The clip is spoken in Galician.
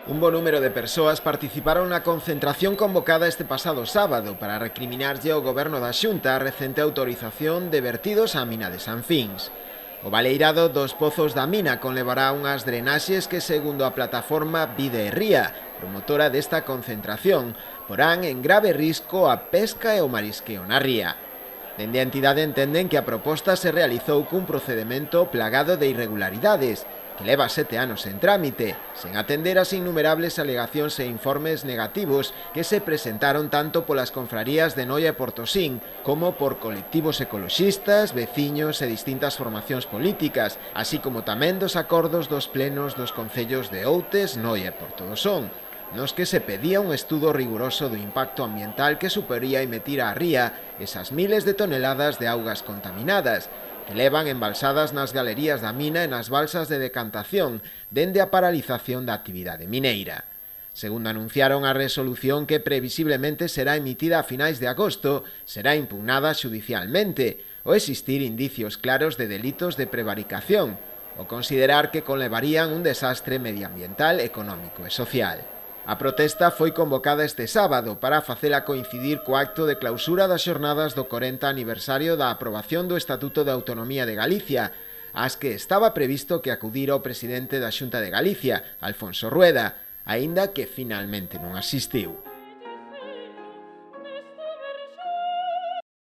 Un bo número de persoas participaron na concentración convocada este pasado sábado para recriminarlle ao goberno da Xunta a recente autorización de vertidos á mina de Sanfins. O baleirado dos pozos da mina conlevará unhas drenaxes que, segundo a plataforma Vida e Ría, promotora desta concentración, porán en grave risco a pesca e o marisqueo na ría. Dende a entidade entenden que a proposta se realizou cun procedimento plagado de irregularidades, que leva 7 anos en trámite, sen atender as innumerables alegacións e informes negativos que se presentaron tanto polas confrarías de Noia e Portosín como por colectivos ecoloxistas, veciños e distintas formacións políticas, así como tamén dos acordos dos plenos dos concellos de Outes, Noia e Portodosón, nos que se pedía un estudo riguroso do impacto ambiental que suporía emitir á ría esas miles de toneladas de augas contaminadas, que levan embalsadas nas galerías da mina e nas balsas de decantación dende a paralización da actividade mineira. Segundo anunciaron, a resolución, que previsiblemente será emitida a finais de agosto, será impugnada xudicialmente, ao existir indicios claros de delitos de prevaricación, ou considerar que conlevarían un desastre medioambiental, económico e social. A protesta foi convocada este sábado para facela coincidir co acto de clausura das xornadas do 40 aniversario da aprobación do Estatuto de Autonomía de Galicia, ás que estaba previsto que acudira o presidente da Xunta de Galicia, Alfonso Rueda, aínda que finalmente non asistiu.